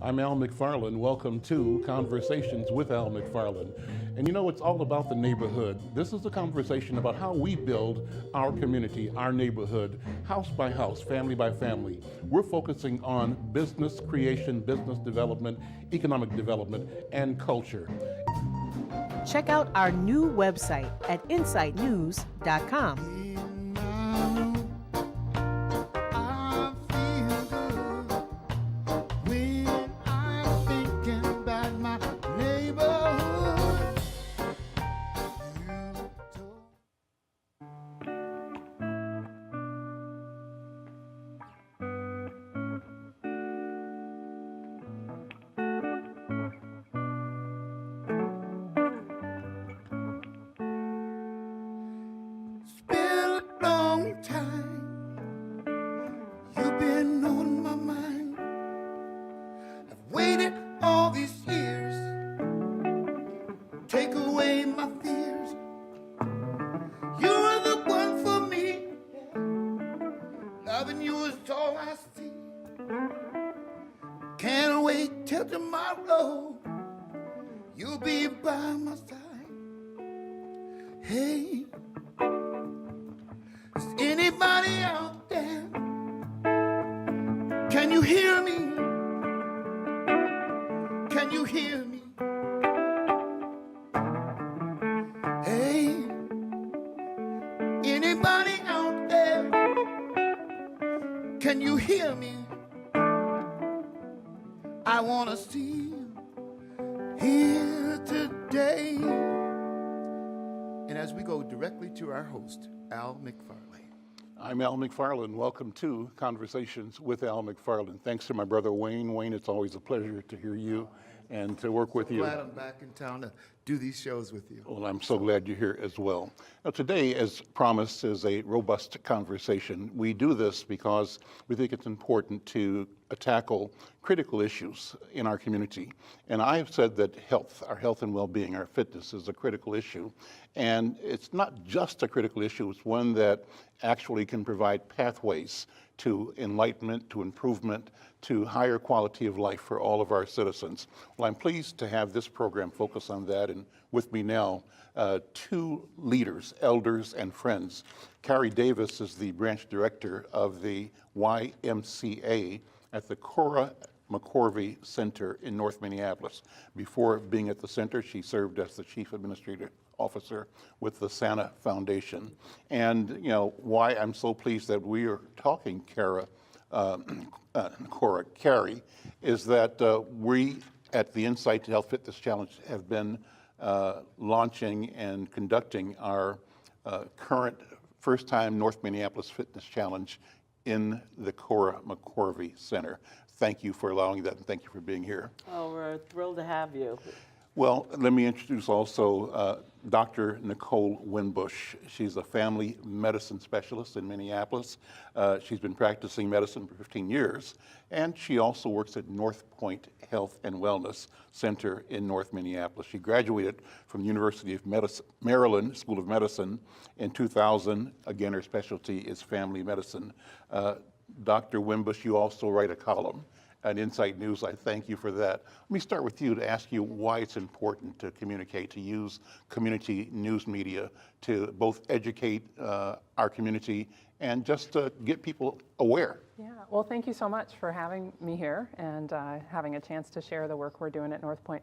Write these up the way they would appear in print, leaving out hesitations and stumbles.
I'm Al McFarlane. Welcome to Conversations with Al McFarlane. And you know, it's all about the neighborhood. This is a conversation about how we build our community, our neighborhood, house by house, family by family. We're focusing on business creation, business development, economic development, and culture. Check out our new website at insightnews.com. I want to see you here today. And as we go directly to our host, Al McFarlane. I'm Al McFarlane. Welcome to Conversations with Al McFarlane. Thanks to my brother Wayne. Wayne, it's always a pleasure to hear you and to work with you. Glad I'm back in town to do these shows with you. Well, I'm so glad you're here as well. Now, today, as promised, is a robust conversation. We do this because we think it's important to tackle critical issues in our community. And I've said that health, our health and well-being, our fitness is a critical issue. And it's not just a critical issue, it's one that actually can provide pathways to enlightenment, to improvement, to higher quality of life for all of our citizens. Well, I'm pleased to have this program focus on that, and with me now, two leaders, elders, and friends. Carrie Davis is the branch director of the YMCA at the Cora McCorvey Center in North Minneapolis. Before being at the center, she served as the chief administrative officer with the Santa Foundation. And you know why I'm so pleased that we are talking, Carrie, is that we at the Insight to Health Fitness Challenge have been launching and conducting our current first-time North Minneapolis Fitness Challenge in the Cora McCorvey Center. Thank you for allowing that, and thank you for being here. Oh, we're thrilled to have you. Well, let me introduce also Dr. Nicole Winbush. She's a family medicine specialist in Minneapolis. She's been practicing medicine for 15 years, and she also works at North Point Health and Wellness Center in North Minneapolis. She graduated from the University of Maryland School of Medicine in 2000. Again, her specialty is family medicine. Dr. Winbush, you also write a column at Insight News. I thank you for that. Let me start with you to ask you why it's important to communicate, to use community news media to both educate our community and just to get people aware. Yeah, well, thank you so much for having me here and having a chance to share the work we're doing at North Point.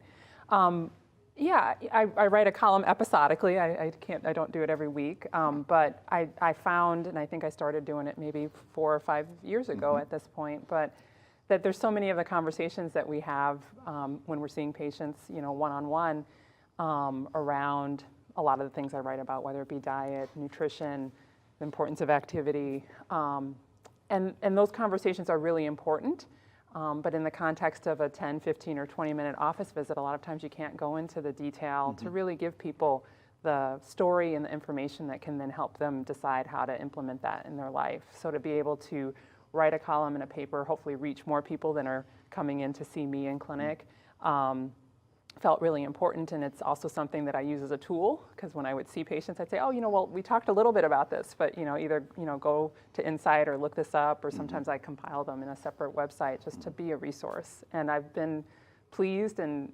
Yeah, I write a column episodically. I don't do it every week, but I found, and I think I started doing it maybe 4 or 5 years ago at this point, but that there's so many of the conversations that we have when we're seeing patients, you know, one-on-one around a lot of the things I write about, whether it be diet, nutrition, the importance of activity, and those conversations are really important. But in the context of a 10, 15, or 20-minute office visit, a lot of times you can't go into the detail to really give people the story and the information that can then help them decide how to implement that in their life. So to be able to write a column in a paper, hopefully reach more people than are coming in to see me in clinic, felt really important, and it's also something that I use as a tool, because when I would see patients, I'd say, oh, well, we talked a little bit about this, but either go to Insight or look this up, or sometimes I compile them in a separate website just to be a resource. And I've been pleased and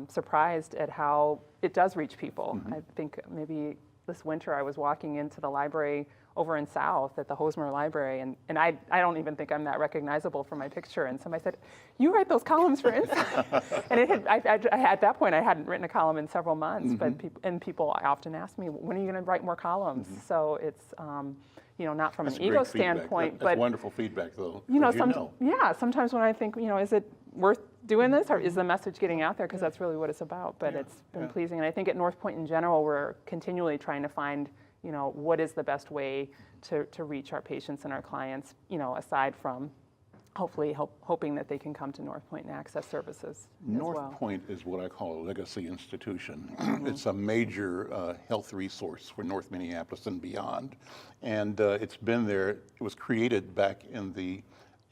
surprised at how it does reach people. I think maybe this winter I was walking into the library over in South at the Hosmer Library, and I don't even think I'm that recognizable from my picture. And somebody said, "You write those columns for Insight?" And at that point I hadn't written a column in several months, but people often ask me, "When are you going to write more columns?" So it's not from That's an ego great feedback. standpoint, That's but wonderful feedback, though. sometimes when I think, is it worth doing this, or is the message getting out there? Because that's really what it's about. But it's been pleasing, and I think at North Point in general, we're continually trying to find, what is the best way to reach our patients and our clients, aside from hopefully hoping that they can come to North Point and access services as well. North Point is what I call a legacy institution. It's a major health resource for North Minneapolis and beyond. And it's been there. It was created back in the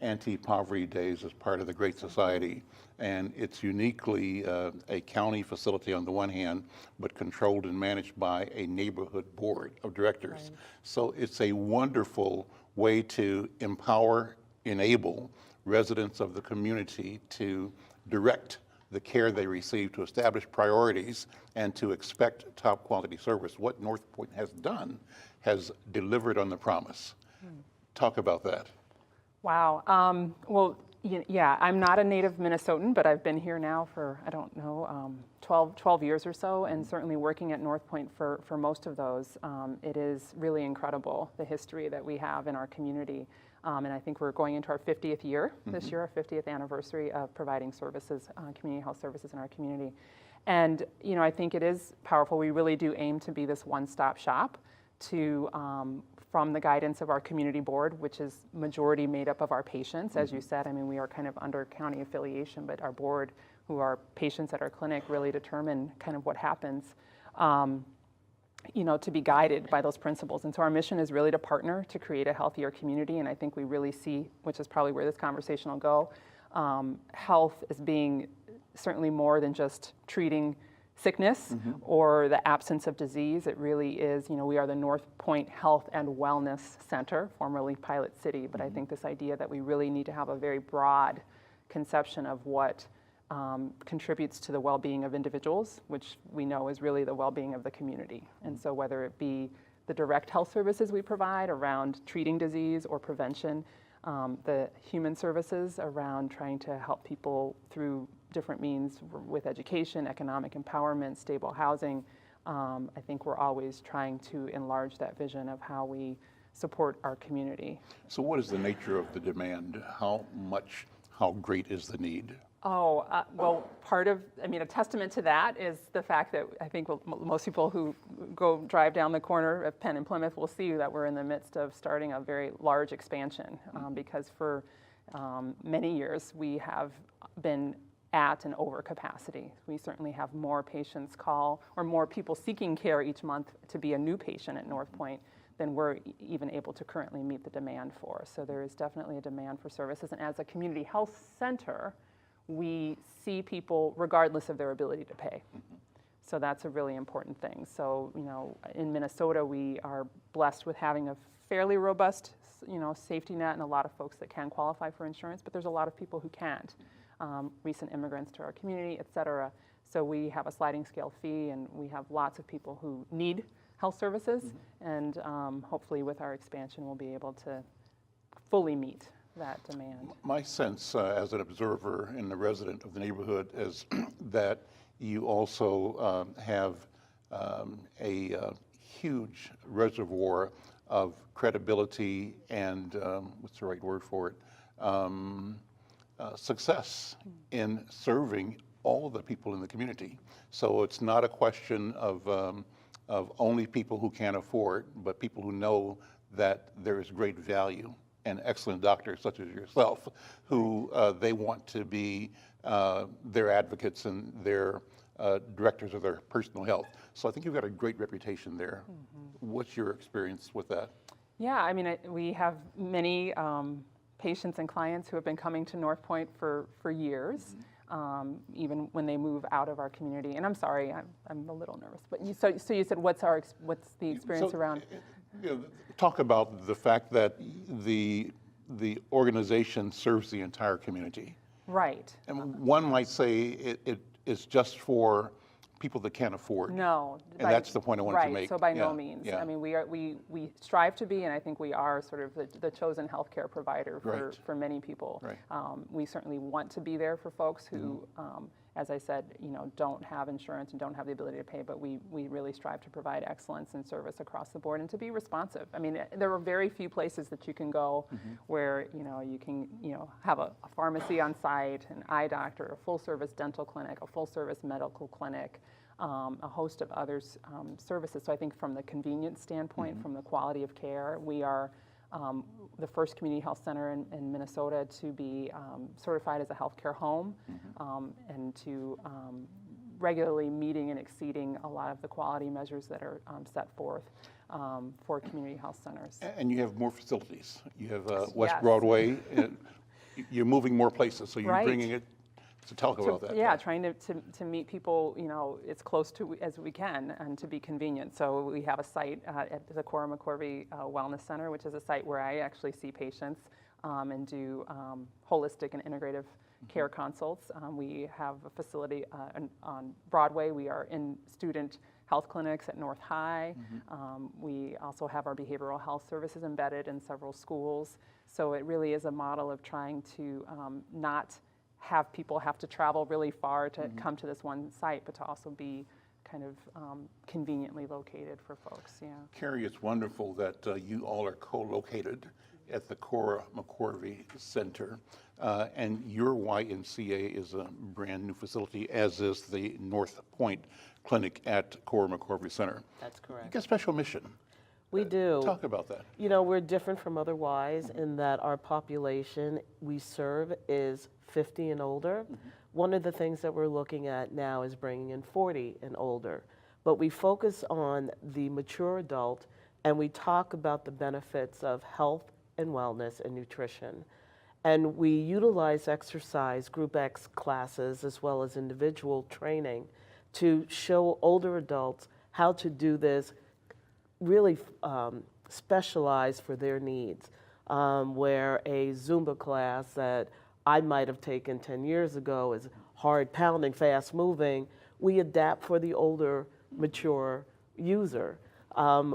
anti-poverty days as part of the Great Society. And it's uniquely a county facility on the one hand, but controlled and managed by a neighborhood board of directors. Right. So it's a wonderful way to empower, enable residents of the community to direct the care they receive, to establish priorities, and to expect top quality service. What North Point has done has delivered on the promise. Talk about that. Wow. I'm not a native Minnesotan, but I've been here now for, 12 years or so, and certainly working at North Point for most of those. It is really incredible, the history that we have in our community. And I think we're going into our 50th year this year, our 50th anniversary of providing services, community health services in our community. And, I think it is powerful. We really do aim to be this one-stop shop to, from the guidance of our community board, which is majority made up of our patients. As you said, we are kind of under county affiliation, but our board, who are patients at our clinic, really determine kind of what happens, to be guided by those principles. And so our mission is really to partner to create a healthier community. And I think we really see, which is probably where this conversation will go, health as being certainly more than just treating sickness or the absence of disease. It really is, we are the North Point Health and Wellness Center, formerly Pilot City, but I think this idea that we really need to have a very broad conception of what contributes to the well-being of individuals, which we know is really the well-being of the community. And so whether it be the direct health services we provide around treating disease or prevention, the human services around trying to help people through different means with education, economic empowerment, stable housing. I think we're always trying to enlarge that vision of how we support our community. So what is the nature of the demand? How great is the need? Well, a testament to that is the fact that I think most people who drive down the corner of Penn and Plymouth will see that we're in the midst of starting a very large expansion, because for many years we have been at and over capacity. We certainly have more patients call, or more people seeking care each month to be a new patient at North Point than we're even able to currently meet the demand for. So there is definitely a demand for services. And as a community health center, we see people regardless of their ability to pay. So that's a really important thing. So, in Minnesota, we are blessed with having a fairly robust, safety net, and a lot of folks that can qualify for insurance, but there's a lot of people who can't. Recent immigrants to our community, et cetera. So we have a sliding scale fee, and we have lots of people who need health services, and hopefully with our expansion, we'll be able to fully meet that demand. My sense as an observer and a resident of the neighborhood is that you also have a huge reservoir of credibility and, what's the right word for it, success in serving all the people in the community. So it's not a question of only people who can't afford, but people who know that there is great value, and excellent doctors such as yourself, who they want to be their advocates and their directors of their personal health. So I think you've got a great reputation there. What's your experience with that? Yeah, we have many patients and clients who have been coming to North Point for years. even when they move out of our community. And I'm sorry, I'm a little nervous. But so you said, what's the experience around? Talk about the fact that the organization serves the entire community. Right. And one might say it is just for people that can't afford. No. And that's the point I wanted to make. Right, so by no Yeah, means. yeah. I mean, we strive to be, and I think we are sort of the chosen healthcare provider Right. for many people. Right. We certainly want to be there for folks who, as I said, don't have insurance and don't have the ability to pay, but we really strive to provide excellence in service across the board and to be responsive. I mean, there are very few places that you can go where, you can, have a pharmacy on site, an eye doctor, a full service dental clinic, a full service medical clinic, a host of other services. So I think from the convenience standpoint, from the quality of care, we are the first community health center in Minnesota to be certified as a healthcare home, and to regularly meeting and exceeding a lot of the quality measures that are set forth for community health centers. And you have more facilities. You have West Yes. Broadway. You're moving more places, so you're Right. bringing it. So talk about that. Yeah, trying to meet people, as close to as we can and to be convenient. So we have a site at the Cora McCorvey Wellness Center, which is a site where I actually see patients and do holistic and integrative care consults. We have a facility on Broadway. We are in student health clinics at North High. We also have our behavioral health services embedded in several schools. So it really is a model of trying to not have people have to travel really far to come to this one site, but to also be kind of conveniently located for folks. Yeah. Carrie, it's wonderful that you all are co-located at the Cora McCorvey Center, and your YMCA is a brand new facility, as is the North Point Clinic at Cora McCorvey Center. That's You correct. got a special mission. We do. Talk about that. We're different from other Ys in that our population we serve is 50 and older. One of the things that we're looking at now is bringing in 40 and older. But we focus on the mature adult, and we talk about the benefits of health and wellness and nutrition. And we utilize exercise, group X classes, as well as individual training to show older adults how to do this really specialized for their needs, where a Zumba class that I might have taken 10 years ago is hard pounding, fast moving, we adapt for the older, mature user.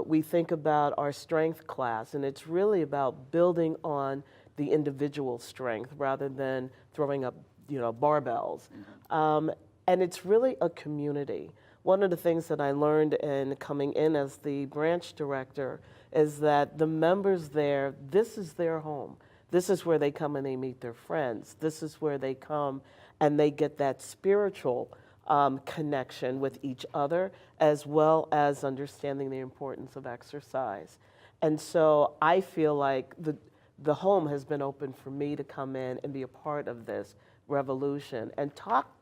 We think about our strength class, and it's really about building on the individual strength rather than throwing up, barbells. And it's really a community. One of the things that I learned in coming in as the branch director is that the members there, this is their home. This is where they come and they meet their friends. This is where they come and they get that spiritual connection with each other, as well as understanding the importance of exercise. And so I feel like the home has been open for me to come in and be a part of this revolution and talk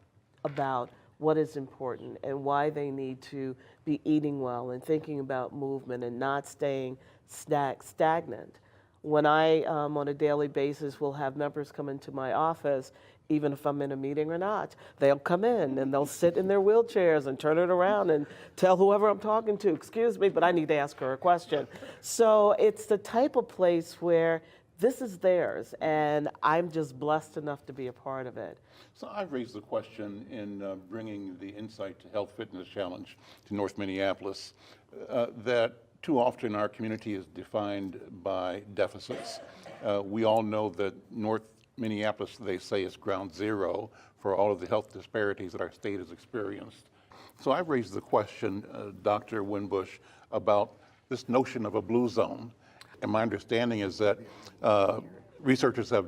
about what is important and why they need to be eating well and thinking about movement and not staying stagnant. When I, on a daily basis, will have members come into my office, even if I'm in a meeting or not, they'll come in and they'll sit in their wheelchairs and turn it around and tell whoever I'm talking to, excuse me, but I need to ask her a question. So it's the type of place where this is theirs, and I'm just blessed enough to be a part of it. So I've raised the question in bringing the Insight to Health Fitness Challenge to North Minneapolis that too often our community is defined by deficits. We all know that North Minneapolis, they say, is ground zero for all of the health disparities that our state has experienced. So I've raised the question, Dr. Winbush, about this notion of a blue zone. And my understanding is that researchers have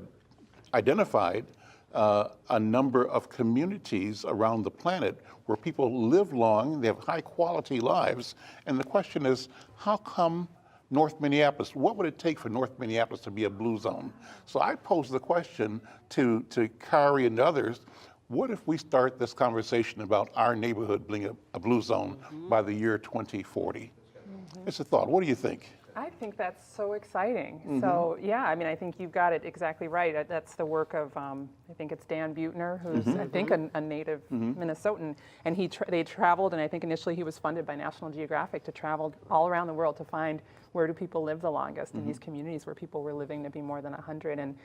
identified a number of communities around the planet where people live long, they have high quality lives, and the question is, how come North Minneapolis, what would it take for North Minneapolis to be a blue zone? So I pose the question to Kari and others, what if we start this conversation about our neighborhood being a blue zone by the year 2040? It's a thought. What do you think? I think that's so exciting. So yeah, I mean, I think you've got it exactly right. That's the work of, I think it's Dan Buettner, who's I think a native Minnesotan, and they traveled, and I think initially he was funded by National Geographic to travel all around the world to find where do people live the longest in these communities where people were living to be more than 100. And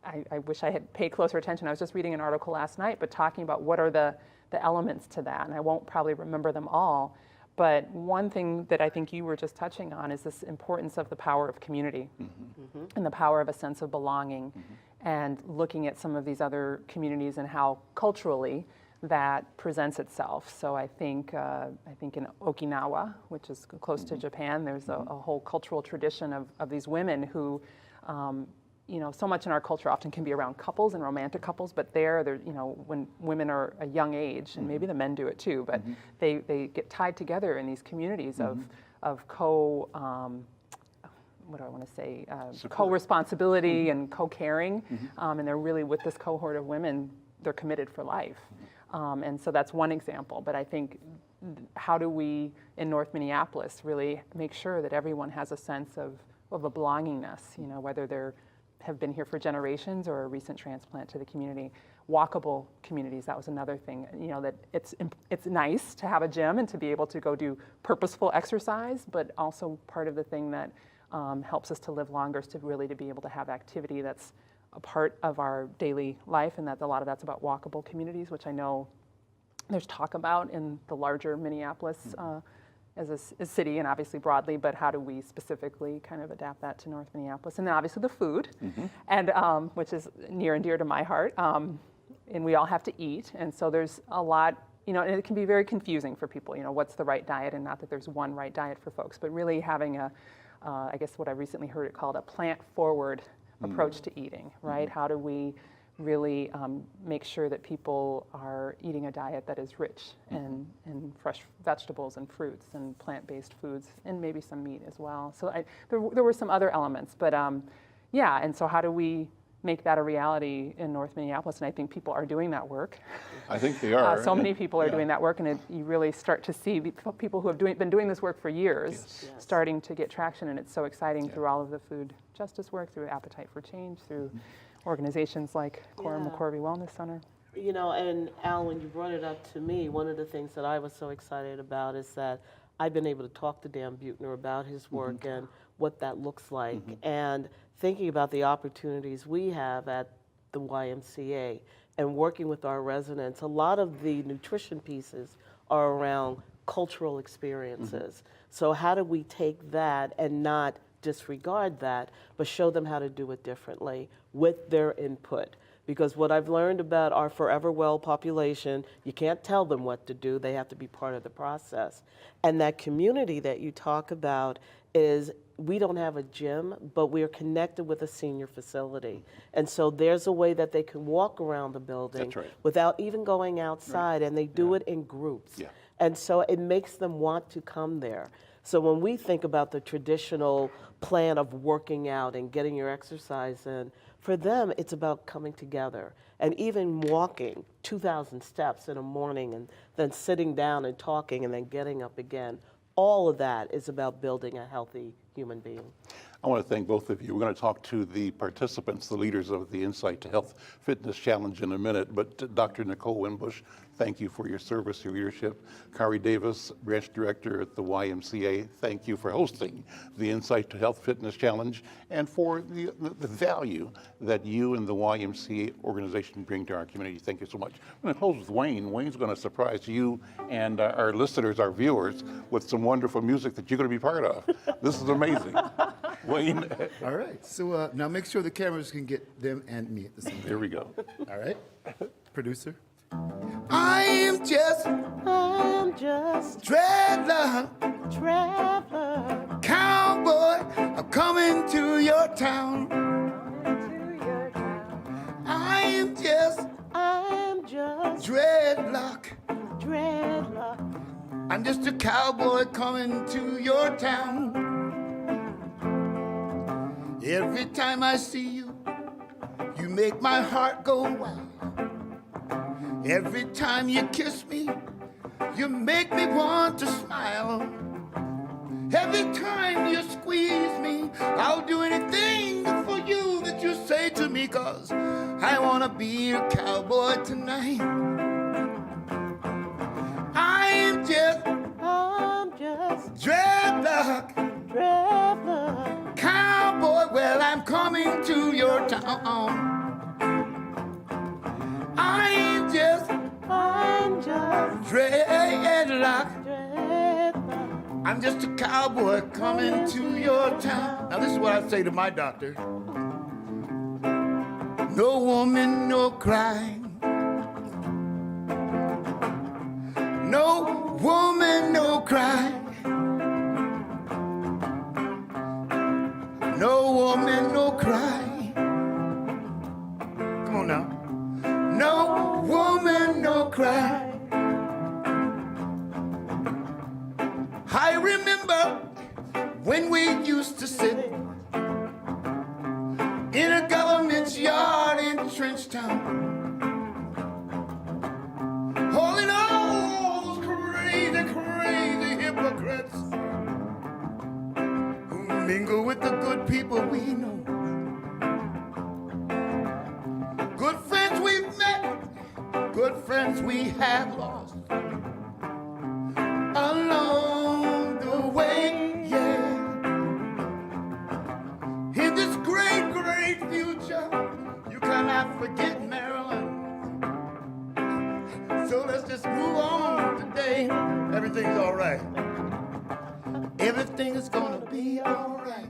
I wish I had paid closer attention. I was just reading an article last night, but talking about what are the elements to that, and I won't probably remember them all. But one thing that I think you were just touching on is this importance of the power of community and the power of a sense of belonging, and looking at some of these other communities and how culturally that presents itself. So I think in Okinawa, which is close to Japan, there's a whole cultural tradition of these women who, so much in our culture often can be around couples and romantic couples, but they're when women are a young age, and maybe the men do it too, but they get tied together in these communities of co-responsibility and co-caring, and they're really with this cohort of women, they're committed for life. And so that's one example, but I think how do we in North Minneapolis really make sure that everyone has a sense of a belongingness, whether they're have been here for generations or a recent transplant to the community. Walkable communities, that was another thing, that it's nice to have a gym and to be able to go do purposeful exercise, but also part of the thing that helps us to live longer is to be able to have activity that's a part of our daily life, and that a lot of that's about walkable communities, which I know there's talk about in the larger Minneapolis as a city and obviously broadly, but how do we specifically kind of adapt that to North Minneapolis? And then obviously the food, and which is near and dear to my heart, and we all have to eat, and so there's a lot, and it can be very confusing for people, what's the right diet, and not that there's one right diet for folks, but really having I guess what I recently heard it called a plant-forward approach to eating, right? How do we really make sure that people are eating a diet that is rich in fresh vegetables and fruits and plant-based foods, and maybe some meat as well. So there were some other elements, but and so how do we make that a reality in North Minneapolis? And I think people are doing that work. I think they are. So many people are doing that work, and you really start to see people who have been doing this work for years starting to get traction, and it's so exciting through all of the food justice work, through Appetite for Change, through organizations like Cora McCorvey Wellness Center. And Al, when you brought it up to me, one of the things that I was so excited about is that I've been able to talk to Dan Buettner about his work and what that looks like, and thinking about the opportunities we have at the YMCA and working with our residents. A lot of the nutrition pieces are around cultural experiences. So how do we take that and not disregard that, but show them how to do it differently with their input? Because what I've learned about our Forever Well population, you can't tell them what to do, they have to be part of the process. And that community that you talk about is, we don't have a gym, but we are connected with a senior facility. And so there's a way that they can walk around the building without even going outside, and they do it in groups. And so it makes them want to come there. So when we think about the traditional plan of working out and getting your exercise in, for them, it's about coming together and even walking 2,000 steps in a morning and then sitting down and talking and then getting up again. All of that is about building a healthy human being. I want to thank both of you. We're going to talk to the participants, the leaders of the Insight to Health Fitness Challenge in a minute, but Dr. Nicole Winbush, thank you for your service, your leadership. Kari Davis, Branch Director at the YMCA, thank you for hosting the Insight to Health Fitness Challenge and for the value that you and the YMCA organization bring to our community. Thank you so much. I'm going to close with Wayne. Wayne's going to surprise you and our listeners, our viewers, with some wonderful music that you're going to be part of. This is amazing. Wayne. All right. So now make sure the cameras can get them and me at the same time. Here we go. All right. Producer. I'm just traveler, cowboy, I'm coming to your town. I'm just dreadlock. I'm just a cowboy coming to your town. Every time I see you, you make my heart go wild. Every time you kiss me, you make me want to smile. Every time you squeeze me, I'll do anything for you that you say to me, 'cause I wanna be a cowboy tonight. I'm just dreadlock cowboy. Well, I'm coming to your town. I'm just dreadlock. I'm just a cowboy coming to your town. Now this is what I say to my doctor. No woman, no cry. No woman, no cry. No woman, no cry. Come on now. No woman, no cry. I remember when we used to sit in a government yard in Trenchtown, holding all those crazy, crazy hypocrites who mingle with the good people we know. Good friends we've met, good friends we have lost along the way, yeah. In this great, great future, you cannot forget Maryland. So let's just move on today. Everything's all right. Everything is gonna be all right.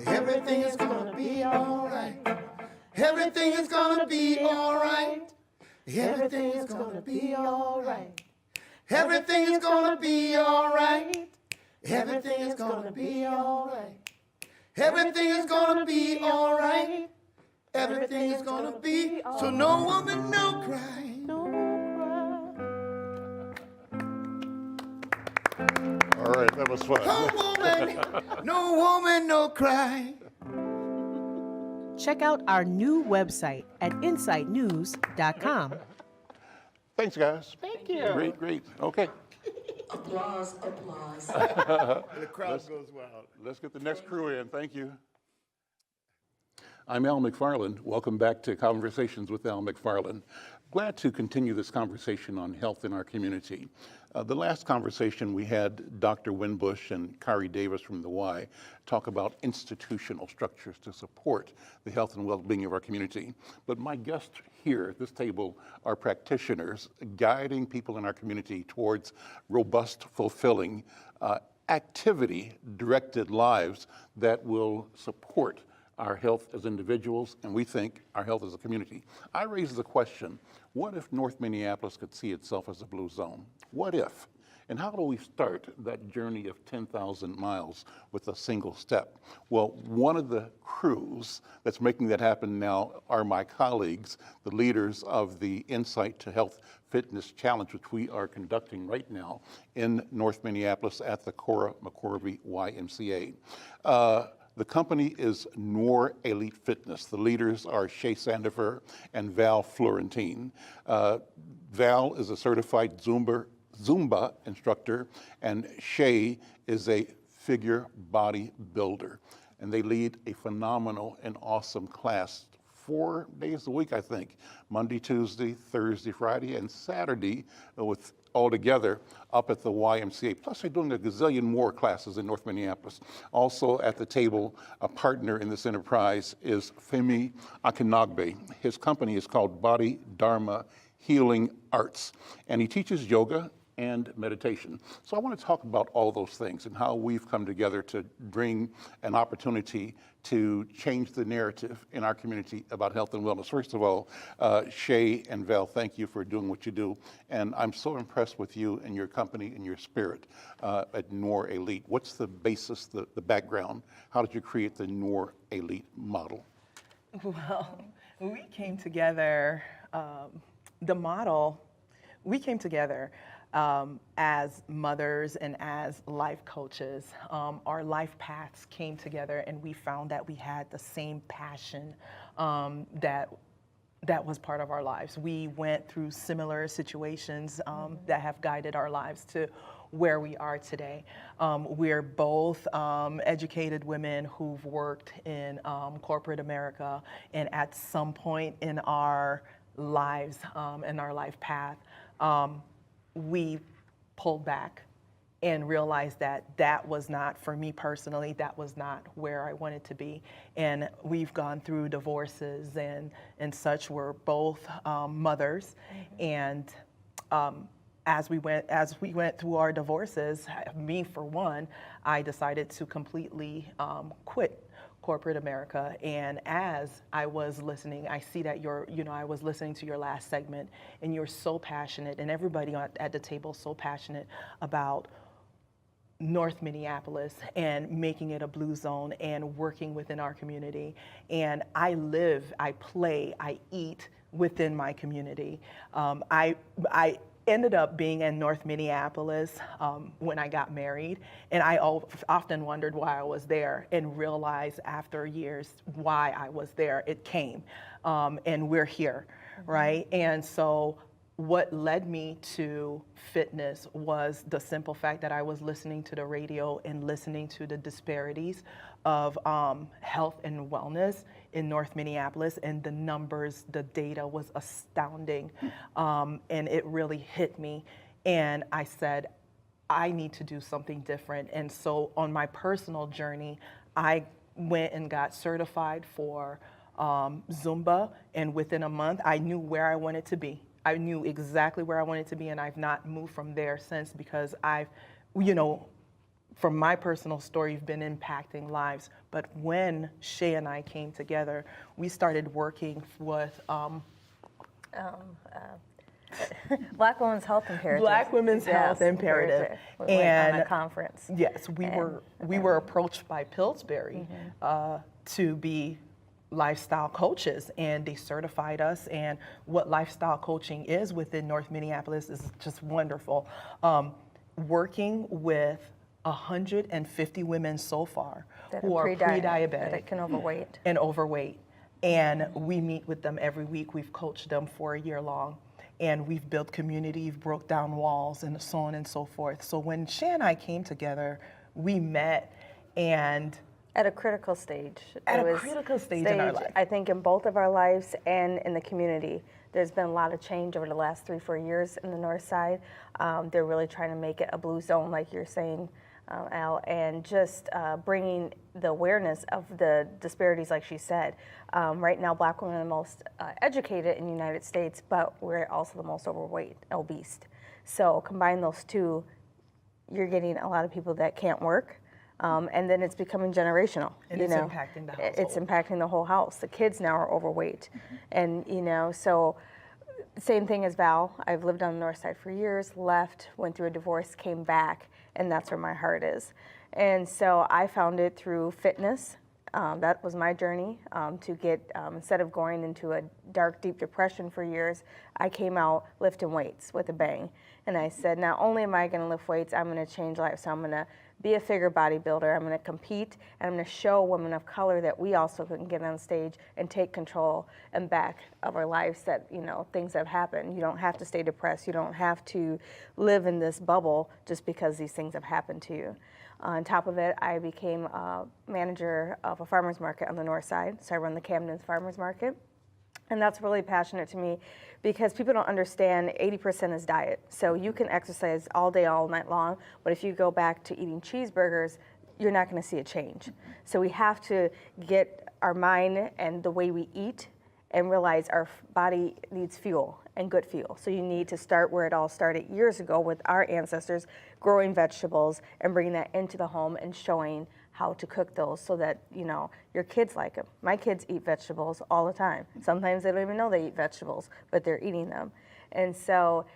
Everything is gonna be all right. Everything is gonna be all right. Everything is gonna be all right. Everything is gonna be all right. Everything is gonna be all right. Everything is gonna be all right. Everything is gonna be. So no woman, no cry. All right, that was fun. No woman, no cry. Check out our new website at insightnews.com. Thanks, guys. Thank you. Great, great. Okay. Applause, applause. The crowd goes wild. Let's get the next crew in. Thank you. I'm Al McFarlane. Welcome back to Conversations with Al McFarlane. Glad to continue this conversation on health in our community. The last conversation we had Dr. Winbush and Kari Davis from the Y talk about institutional structures to support the health and well-being of our community. But my guests here at this table are practitioners guiding people in our community towards robust, fulfilling, activity-directed lives that will support our health as individuals, and we think our health as a community. I raise the question, what if North Minneapolis could see itself as a blue zone? What if? And how do we start that journey of 10,000 miles with a single step? Well, one of the crews that's making that happen now are my colleagues, the leaders of the Insight to Health Fitness Challenge, which we are conducting right now in North Minneapolis at the Cora McCorvey YMCA. The company is Noor Elite Fitness. The leaders are Shay Sandifer and Val Florentine. Val is a certified Zumba instructor, and Shay is a figure body builder. And they lead a phenomenal and awesome class 4 days a week, I think. Monday, Tuesday, Thursday, Friday, and Saturday with all together up at the YMCA. Plus, they're doing a gazillion more classes in North Minneapolis. Also at the table, a partner in this enterprise is Femi Akinagbe. His company is called Body Dharma Healing Arts, and he teaches yoga and meditation. So I want to talk about all those things and how we've come together to bring an opportunity to change the narrative in our community about health and wellness. First of all, Shay and Val, thank you for doing what you do. And I'm so impressed with you and your company and your spirit at Noor Elite. What's the basis, the background? How did you create the Noor Elite model? Well, we came together, the model, we came together as mothers and as life coaches. Our life paths came together and we found that we had the same passion that that was part of our lives. We went through similar situations that have guided our lives to where we are today. We're both educated women who've worked in corporate America, and at some point in our lives, in our life path, we pulled back and realized that that was not, for me personally, that was not where I wanted to be. And we've gone through divorces and such. We're both mothers, and as we went through our divorces, me for one, I decided to completely quit corporate America. And as I was listening, I see that I was listening to your last segment, and you're so passionate, and everybody at the table so passionate about North Minneapolis and making it a blue zone and working within our community. And I live, I play, I eat within my community. I ended up being in North Minneapolis when I got married, and I often wondered why I was there, and realized after years why I was there. It came, and we're here, right? And so what led me to fitness was the simple fact that I was listening to the radio and listening to the disparities of health and wellness in North Minneapolis, and the numbers, the data was astounding, and it really hit me. And I said, I need to do something different. And so on my personal journey, I went and got certified for Zumba, and within a month, I knew where I wanted to be. I knew exactly where I wanted to be, and I've not moved from there since, because I've, from my personal story, you've been impacting lives. But when Shay and I came together, we started working with Black Women's Health Imperative. Black Women's Health Imperative. We went on a conference. Yes, we were approached by Pillsbury to be lifestyle coaches, and they certified us. And what lifestyle coaching is within North Minneapolis is just wonderful. Working with 150 women so far who are pre-diabetic and overweight. And we meet with them every week. We've coached them for a year long, and we've built community, we've broke down walls, and so on and so forth. So when Shay and I came together, we met, and at a critical stage. In our life. I think in both of our lives and in the community. There's been a lot of change over the last 3-4 years in the north side. They're really trying to make it a blue zone, like you're saying, Al, and just bringing the awareness of the disparities, like she said. Right now, Black women are the most educated in the United States, but we're also the most overweight, obese. So combine those two, you're getting a lot of people that can't work. And then it's becoming generational. And it's impacting the household. It's impacting the whole house. The kids now are overweight. And, so same thing as Val. I've lived on the north side for years, left, went through a divorce, came back, and that's where my heart is. And so I found it through fitness. That was my journey to get, instead of going into a dark, deep depression for years, I came out lifting weights with a bang. And I said, not only am I going to lift weights, I'm going to change lives. So I'm going to be a figure bodybuilder, I'm going to compete, and I'm going to show women of color that we also can get on stage and take control and back of our lives, that, things have happened. You don't have to stay depressed. You don't have to live in this bubble just because these things have happened to you. On top of it, I became a manager of a farmer's market on the north side, so I run the Camden's Farmer's Market. And that's really passionate to me because people don't understand 80% is diet. So you can exercise all day, all night long, but if you go back to eating cheeseburgers, you're not going to see a change. So we have to get our mind and the way we eat and realize our body needs fuel and good fuel. So you need to start where it all started years ago with our ancestors growing vegetables and bringing that into the home and showing how to cook those so that, your kids like them. My kids eat vegetables all the time. Sometimes they don't even know they eat vegetables, but they're eating them. And so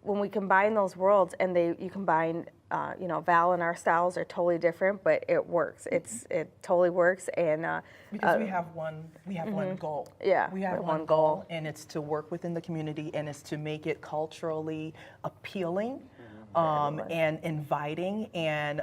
when we combine those worlds and you combine, Val and our styles are totally different, but it works. It totally works. And because we have one goal. Yeah, we have one goal, and it's to work within the community, and it's to make it culturally appealing, and inviting, and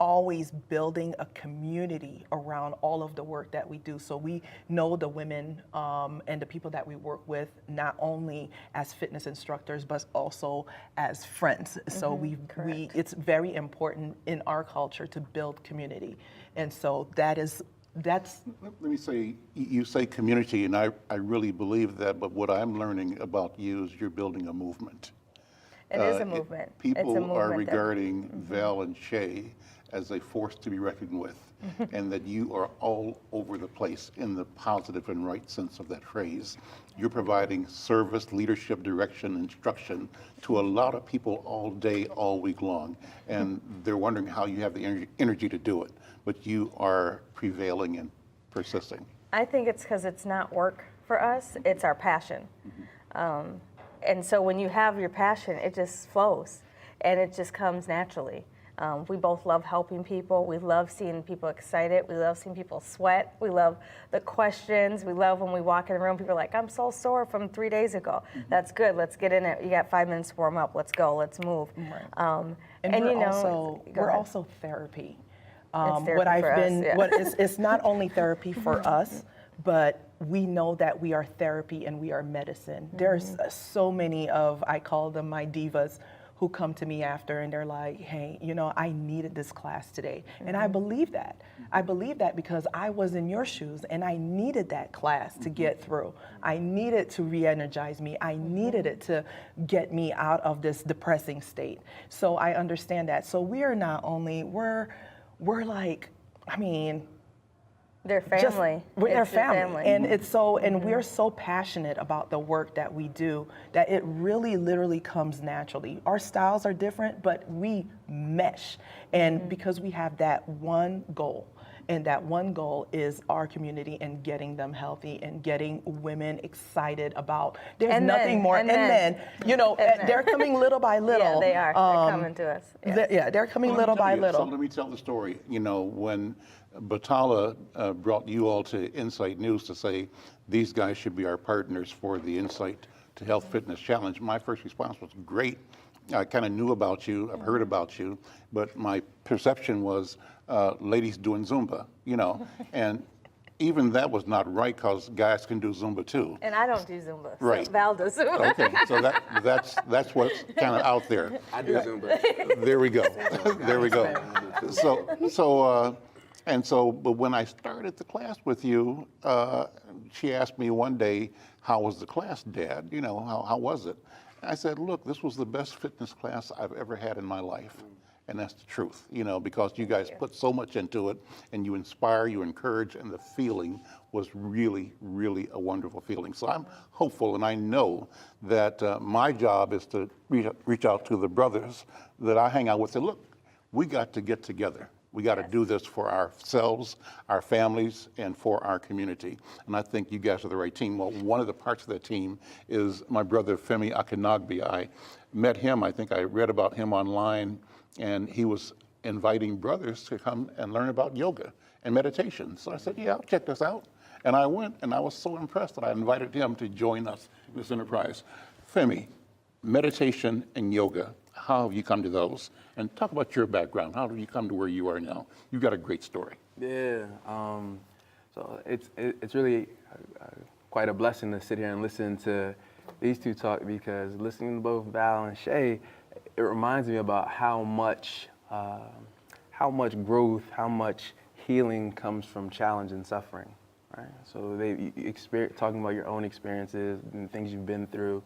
always building a community around all of the work that we do. So we know the women and the people that we work with, not only as fitness instructors, but also as friends. So it's very important in our culture to build community. And so that's. Let me say, you say community, and I really believe that, but what I'm learning about you is you're building a movement. It is a movement. It's a People movement are that- regarding Val and Shay as a force to be reckoned with, and that you are all over the place in the positive and right sense of that phrase. You're providing service, leadership, direction, instruction to a lot of people all day, all week long, and they're wondering how you have the energy to do it, but you are prevailing and persisting. I think it's because it's not work for us, it's our passion. And so when you have your passion, it just flows and it just comes naturally. We both love helping people. We love seeing people excited. We love seeing people sweat. We love the questions. We love when we walk in the room, people are like, I'm so sore from 3 days ago. That's good. Let's get in it. You got 5 minutes to warm up. Let's go. Let's move. And you we're know, also, go we're ahead. also therapy. therapy What I've for us, been, yeah. it's not only therapy for us, but we know that we are therapy and we are medicine. There's so many of, I call them my divas, who come to me after and they're like, hey, you know, I needed this class today. And I believe that. I believe that because I was in your shoes and I needed that class to get through. I needed to re-energize me. I needed it to get me out of this depressing state. So I understand that. So we are not only, we're like, I mean, They're family. We're It's your family. And it's so, and we're so passionate about the work that we do that it really literally comes naturally. Our styles are different, but we mesh. And because we have that one goal, and that one goal is our community and getting them healthy and getting women excited about, there's And nothing men, more, and and men. men, you know, And men. they're coming little by little. Yeah, they are. They're coming to us. Yeah. They're coming Well, let me little by tell you, little. So let me tell the story. You know, when Batala brought you all to Insight News to say these guys should be our partners for the Insight to Health Fitness Challenge, my first response was great. I kind of knew about you, I've heard about you, but my perception was ladies doing Zumba, you know, and even that was not right because guys can do Zumba too. And I don't do Zumba. So Right. Val does Zumba. Okay, so that's what's kind of out there. I do Zumba. There we go. There we go. But when I started the class with you, she asked me one day, how was the class, Dad? You know, how was it? And I said, look, this was the best fitness class I've ever had in my life. And that's the truth, you know, because you guys put so much into it and you inspire, you encourage, and the feeling was really, really a wonderful feeling. So I'm hopeful, and I know that my job is to reach out to the brothers that I hang out with and say, look, we got to get together. We got to do this for ourselves, our families, and for our community. And I think you guys are the right team. Well, one of the parts of that team is my brother, Femi Akinagbe. I met him, I think I read about him online, and he was inviting brothers to come and learn about yoga and meditation. So I said, yeah, I'll check this out. And I went, and I was so impressed that I invited him to join us in this enterprise. Femi, meditation and yoga, how have you come to those? And talk about your background. How did you come to where you are now? You've got a great story. Yeah. So it's really quite a blessing to sit here and listen to these two talk, because listening to both Val and Shay, it reminds me about how much growth, how much healing comes from challenge and suffering, right? So talking about your own experiences and things you've been through,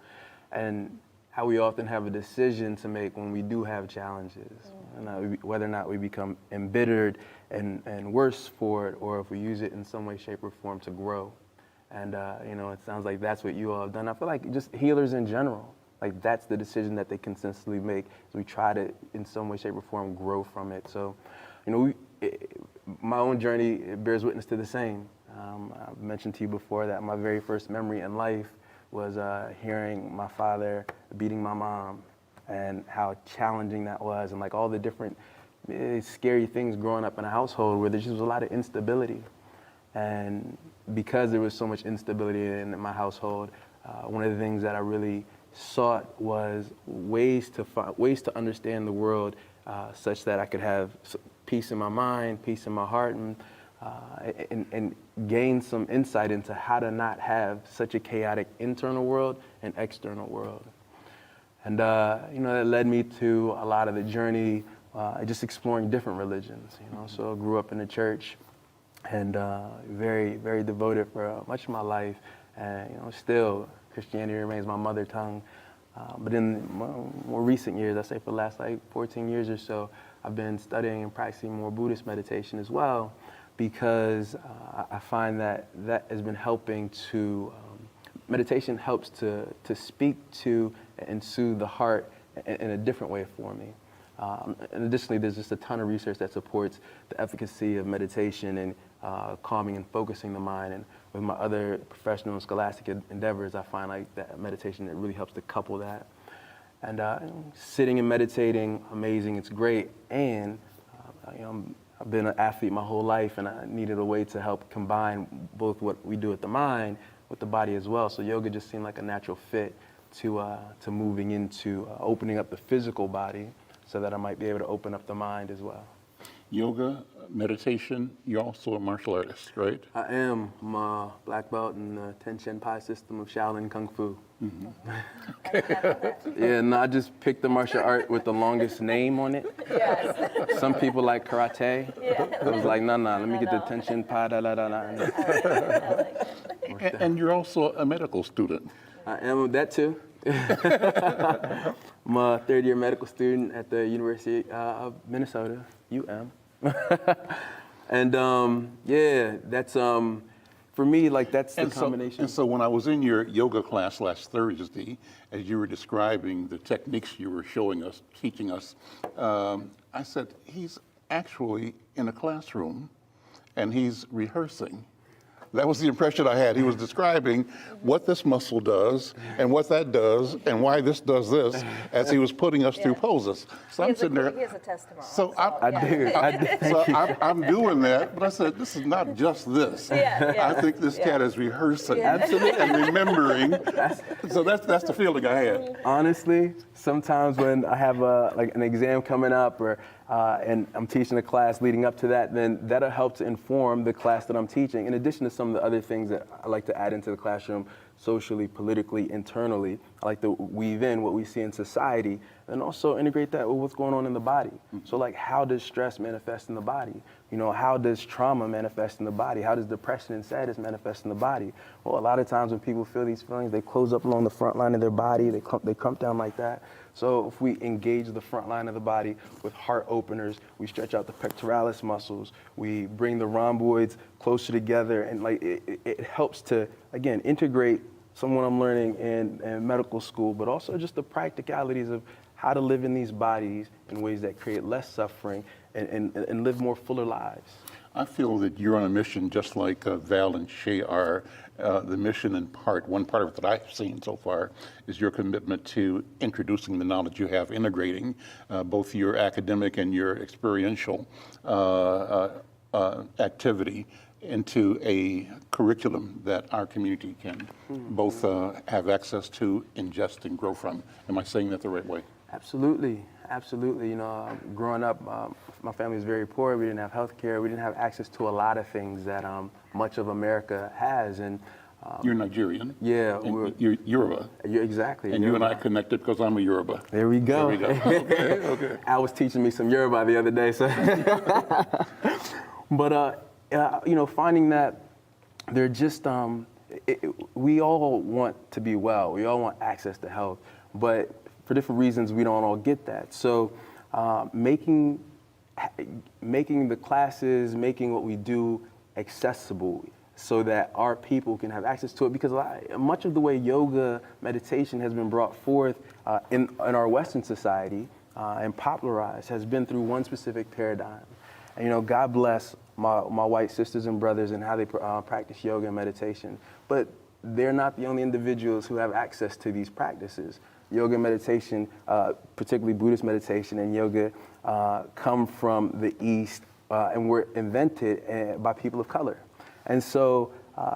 and how we often have a decision to make when we do have challenges, and whether or not we become embittered and worse for it, or if we use it in some way, shape, or form to grow. And you know, it sounds like that's what you all have done. I feel like just healers in general, like that's the decision that they consistently make. So we try to, in some way, shape, or form, grow from it. So, you know, my own journey, it bears witness to the same. I've mentioned to you before that my very first memory in life was hearing my father beating my mom, and how challenging that was, and like all the different scary things growing up in a household where there just was a lot of instability. And because there was so much instability in my household, one of the things that I really sought was ways to understand the world such that I could have peace in my mind, peace in my heart, and gain some insight into how to not have such a chaotic internal world and external world. And that led me to a lot of the journey, just exploring different religions. So I grew up in the church, and very, very devoted for much of my life. And still Christianity remains my mother tongue. But in more recent years, I say for the last 14 years or so, I've been studying and practicing more Buddhist meditation as well, because I find that has been helping to, meditation helps to speak to and soothe the heart in a different way for me. And additionally, there's just a ton of research that supports the efficacy of meditation and calming and focusing the mind. And with my other professional and scholastic endeavors, I find that meditation, it really helps to couple that. And sitting and meditating, amazing, it's great. And I've been an athlete my whole life, and I needed a way to help combine both what we do with the mind with the body as well. So yoga just seemed like a natural fit to moving into opening up the physical body, so that I might be able to open up the mind as well. Yoga, meditation, you're also a martial artist, right? I am. I'm a black belt in the Ten Shin Pai system of Shaolin Kung Fu. Mm-hmm. Yeah, and I just picked the martial art with the longest name on it. Yes. Some people like karate. Yeah. I was like, nah, let me get the Ten Shin Pai, da. And you're also a medical student. I am that too. I'm a third-year medical student at the University of Minnesota, UM. And that's for me, that's the combination. And so when I was in your yoga class last Thursday, as you were describing the techniques you were showing us, teaching us, I said, he's actually in a classroom and he's rehearsing. That was the impression I had. He was describing what this muscle does and what that does and why this does this as he was putting us through poses. So I'm sitting there. He has a test tomorrow. So I I'm doing that, but I said, this is not just this. Yeah. I think this cat is rehearsing and remembering. So that's the feeling I had. Honestly, sometimes when I have an exam coming up and I'm teaching a class leading up to that, then that'll help to inform the class that I'm teaching, in addition to some of the other things that I like to add into the classroom, socially, politically, internally. I like to weave in what we see in society and also integrate that with what's going on in the body. So how does stress manifest in the body? How does trauma manifest in the body? How does depression and sadness manifest in the body? Well, a lot of times when people feel these feelings, they close up along the front line of their body, they crump down like that. So if we engage the front line of the body with heart openers, we stretch out the pectoralis muscles, we bring the rhomboids closer together, and it helps to, again, integrate someone I'm learning in medical school, but also just the practicalities of how to live in these bodies in ways that create less suffering and live more fuller lives. I feel that you're on a mission just like Val and Shay are. The mission in one part of it that I've seen so far is your commitment to introducing the knowledge you have, integrating both your academic and your experiential activity into a curriculum that our community can both have access to, ingest, and grow from. Am I saying that the right way? Absolutely. Growing up, my family was very poor. We didn't have health care. We didn't have access to a lot of things that much of America has. And you're Nigerian. Yeah. You're Yoruba. You're exactly. And Yoruba. you and I connected because I'm a Yoruba. There we go. Okay. Al was teaching me some Yoruba the other day. So. But, finding that they're just, we all want to be well. We all want access to health. But for different reasons, we don't all get that. So making the classes, making what we do accessible so that our people can have access to it, because much of the way yoga meditation has been brought forth in our Western society and popularized has been through one specific paradigm. And God bless my white sisters and brothers and how they practice yoga and meditation, but they're not the only individuals who have access to these practices. Yoga and meditation, particularly Buddhist meditation and yoga, come from the East and were invented by people of color. And so,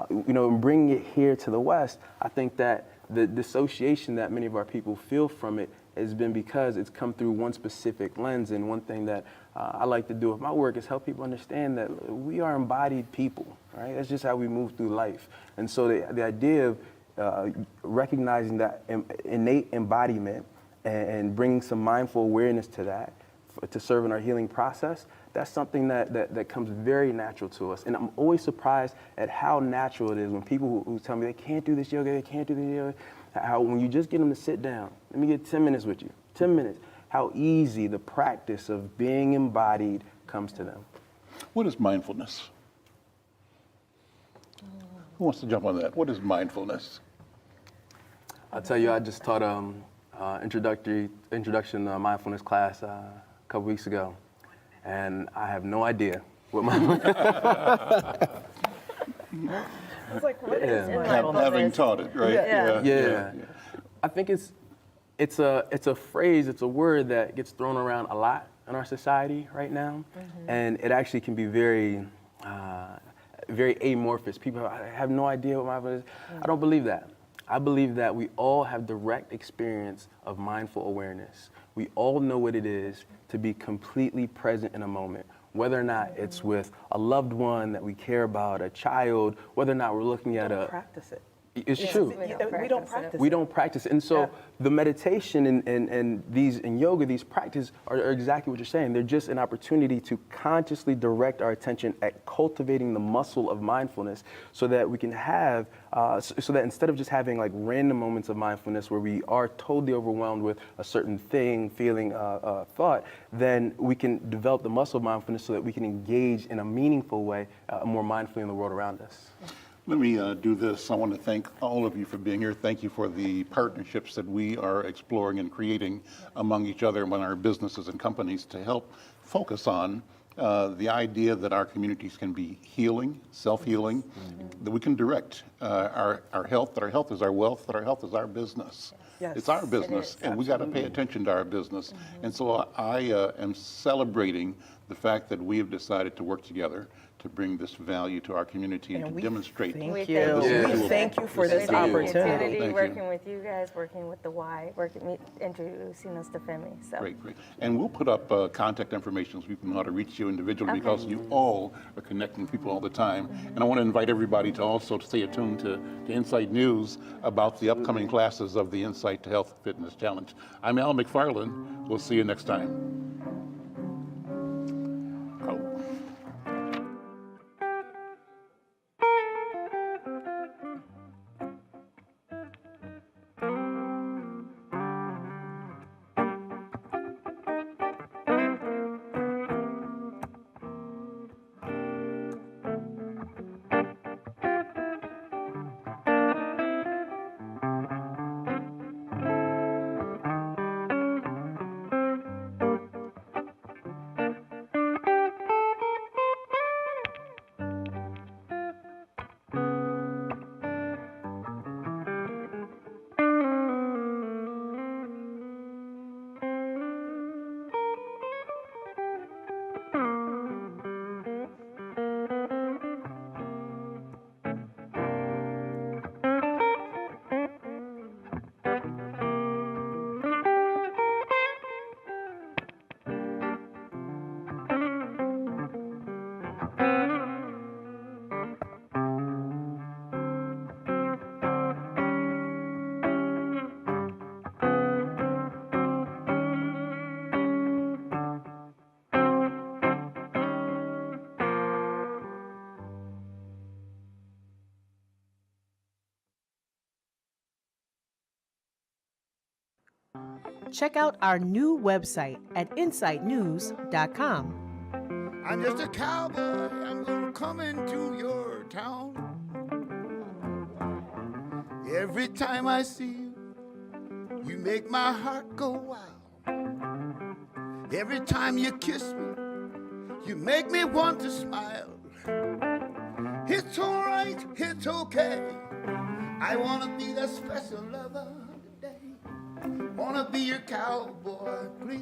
bringing it here to the West, I think that the dissociation that many of our people feel from it has been because it's come through one specific lens. And one thing that I like to do with my work is help people understand that we are embodied people, right? That's just how we move through life. And so the idea of recognizing that innate embodiment and bringing some mindful awareness to that, to serve in our healing process, that's something that comes very natural to us. And I'm always surprised at how natural it is when people who tell me they can't do this yoga, they can't do this yoga, how when you just get them to sit down, let me get 10 minutes with you, 10 minutes, how easy the practice of being embodied comes to them. What is mindfulness? Who wants to jump on that? What is mindfulness? I'll tell you, I just taught introduction mindfulness class a couple weeks ago, and I have no idea what mindfulness. It's like, what is Having taught it, right? Yeah. I think it's a phrase, it's a word that gets thrown around a lot in our society right now, and it actually can be very amorphous. People have no idea what mindfulness is. I don't believe that. I believe that we all have direct experience of mindful awareness. We all know what it is to be completely present in a moment, whether or not it's with a loved one that we care about, a child, whether or not we're looking at a... practice it. It's true. We don't practice it. We don't practice it. And so the meditation and yoga, these practices are exactly what you're saying. They're just an opportunity to consciously direct our attention at cultivating the muscle of mindfulness so that we can have, so that instead of just having like random moments of mindfulness where we are totally overwhelmed with a certain thing, feeling, thought, then we can develop the muscle of mindfulness so that we can engage in a meaningful way, more mindfully in the world around us. Let me do this. I want to thank all of you for being here. Thank you for the partnerships that we are exploring and creating among each other, among our businesses and companies to help focus on the idea that our communities can be healing, self-healing, that we can direct our health, that our health is our wealth, that our health is our business. Yes, it's our business, and we got to pay attention to our business. And so I am celebrating the fact that we have decided to work together to bring this value to our community and to demonstrate. Thank that you. this is We doable. thank you for This this is doable. opportunity. Thank you. Working with you guys, working with the Y, introducing us to Femi. So. Great. And we'll put up contact information so people know how to reach you individually because you all are connecting people all the time. And I want to invite everybody to also stay attuned to Insight News about the upcoming classes of the Insight to Health Fitness Challenge. I'm Al McFarlane. We'll see you next time. Check out our new website at insightnews.com. I'm just a cowboy, I'm gonna come into your town. Every time I see you, you make my heart go wild. Every time you kiss me, you make me want to smile. It's alright, it's okay. I wanna be the special lover today. Wanna be your cowboy, please.